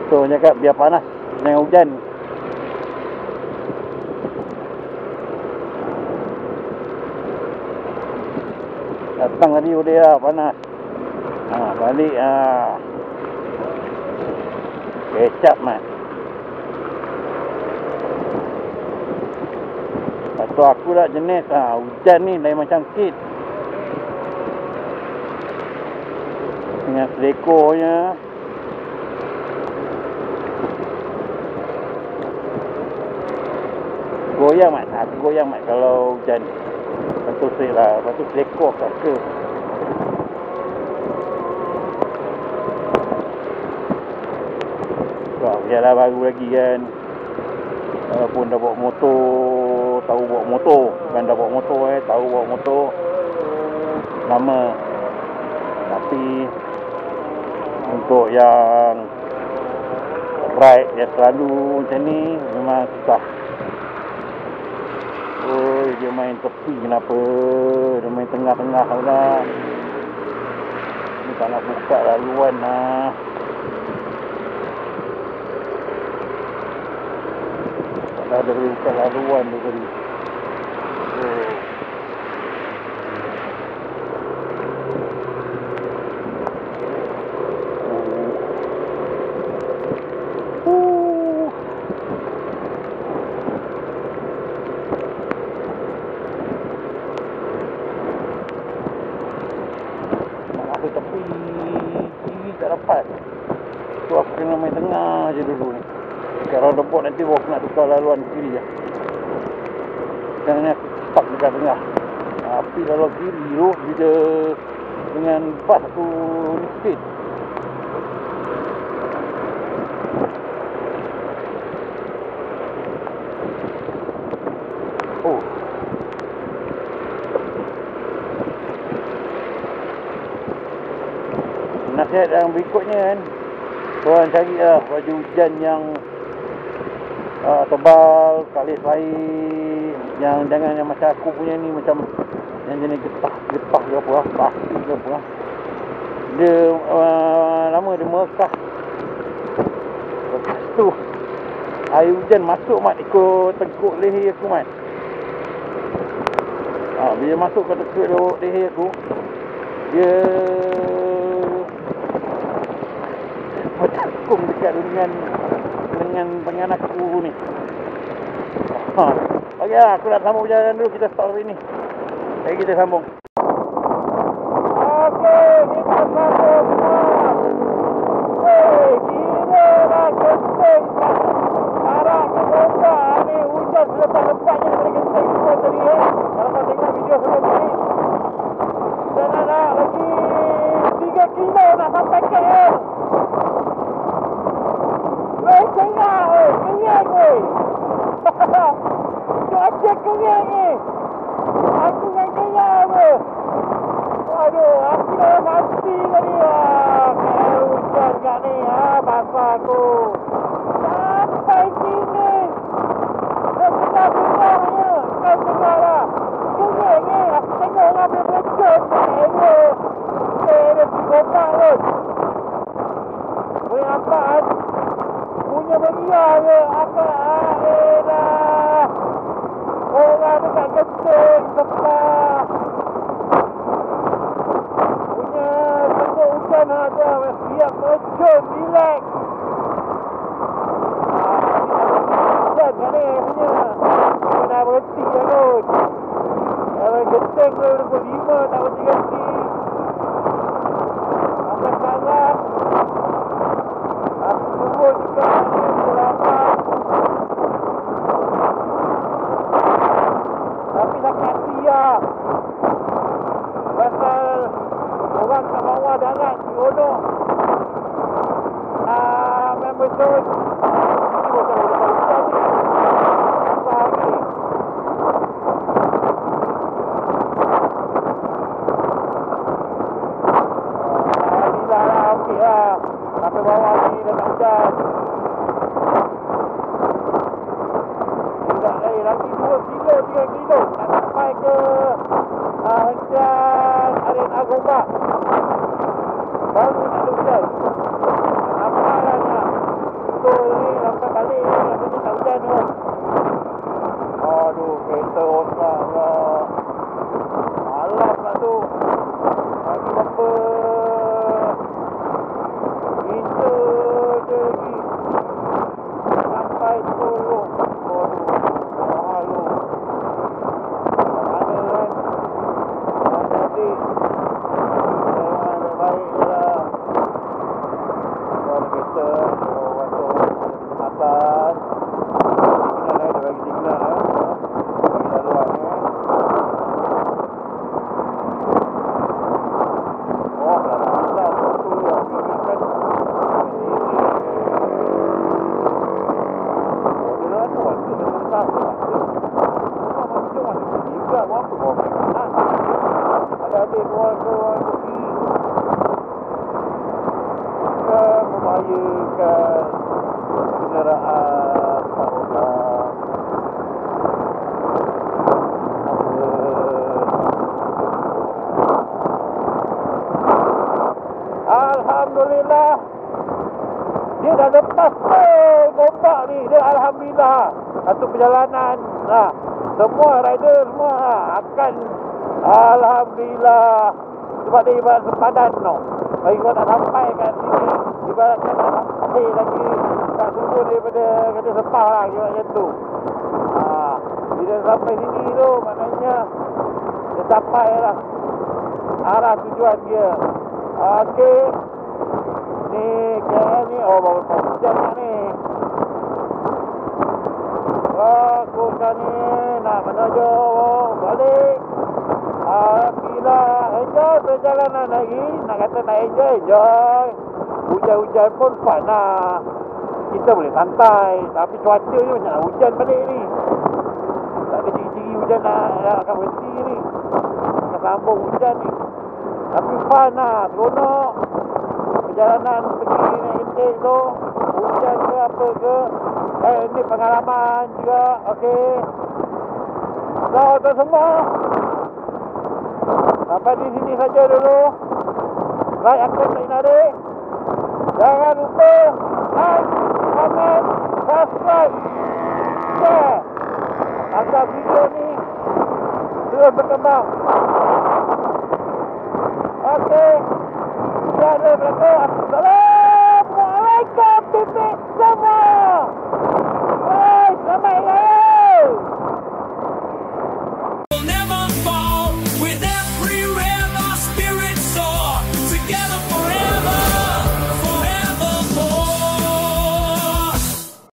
So cakap biar panas jangan hujan. Datang tadi udah lah panas. Balik kecap mat. Atau aku lah jenis hujan ni lain macam kit. Dengan selekornya. Goyang mat. Aku goyang mat kalau hujan. Lepas tu selekor kaka. Biarlah baru lagi kan. Walaupun dah bawa motor, tahu bawa motor. Bukan dah bawa motor tahu bawa motor lama. Tapi untuk yang ride yang selalu macam ni memang susah. Dia main tepi kenapa? Dia main tengah-tengah lah. Ni tak nak buka laluan lah. Dah ada buka laluan tu tadi. Nak ke tepi kiri tak dapat. Tu aku kena main tengah je dulu ni. Kalau lembut nanti aku nak tukar laluan kiri je. Sekarang ni aku stuck dekat tengah. Tapi laluan kiri tu bila dengan bas tu sikit. Nasihat yang berikutnya kan, korang carilah baju hujan yang tebal, kalis air, yang jangan yang macam aku punya ni, macam yang jenis getah ke apa lah, plastik ke apa lah. Dia lama dia merekah. Lepas tu air hujan masuk mat ikut tengkuk leher aku mat. Bila masuk ke tengkuk leher aku, dia bercakung dekat dengan tangan aku ni. Baiklah, aku nak sambung perjalanan dulu. Kita stop sini. Jadi kita sambung. Okey, kita sambung. Gila lah genteng. Sekarang aku buka ni hujan selepas-lepasnya daripada genteng semua tadi Kalau kau tengok video sebelum ni. Dan nak lagi 3 kilo nak sampai KL. Kenyang weh. Cuaca kenyang ni. Aku dengan kenyang weh. Aduh, aku dah mati tadi lah. Kayak hujan kat ni basah aku. Sampai sini. Dah tengah-tengahnya. Kau tengah lah. Kenyang ni. Aku tengok orang berbecut. Dia psikopat pun. Boleh nampak punya beria je apa lah orang dekat genteng sebelah punya tengok hujan ada siap terjun relax hujan kan ni punya dah berhenti je kot kalau genteng tu pukul 5 tak berhenti sampai sekarang aku turun juga tapi dah kasi lah pasal orang kat bawah darat seronok member zone ini bukan lepas hujan ni apa ni alhamdulillah lah okey lah sampai bawah ni dah tak hujan lagi 2 kilo, 3 kilo nak sampai ke hentian Aren Agoma baru nak hujan nampak lah nak Sampai balik rasanya tak hujan tu. Aduh, kereta rosak lah. Malam lah tu. Lagi berapa meter je lagi sampai Tolong. Aduh, mahal tu. Mana kan? Mana adik? Memang ada baik je lah. Kalau kereta orang tu atas signal dia bagi signal bagi laluan ni. Oh, dah malam tu yang kan dia tu waktu tentang macam mana juga waktu bawa makanan ada adik keluar pergi ke membahayakan kenderaan orang. Alhamdulillah dia dah lepas gombak ni. Dia Alhamdulillah satu perjalanan semua rider semua akan Alhamdulillah sebab dia ibarat sepadan tau. Bagi kau nak sampai kat sini ibaratkan nak sampai lagi tak turun daripada kata sepah lah kira macam tu. Bila sampai sini tu maknanya dia sampai lah arah tujuan dia. Okey, ni KL ni baru hujan ni. Aku sekarang ni nak menuju balik. Bila enjoy perjalanan lagi. Nak kata nak enjoy. Hujan-hujan pun fun lah. Kita boleh santai. Tapi cuaca ni macam nak hujan balik ni. Tak ada ciri-ciri hujan nak akan berhenti ni. Akan sambung hujan ni. Tapi fun lah. Seronok. Perjalanan pergi naik kenting tu. Hujan ke apa ke. Ini pengalaman juga. Okey. So, tuan semua. Sampai di sini saja dulu. Like akun Said Narik. Jangan lupa like, comment, subscribe, share agar video ni terus berkembang. Okey. Sekian daripada aku. Assalamualaikum titik semua.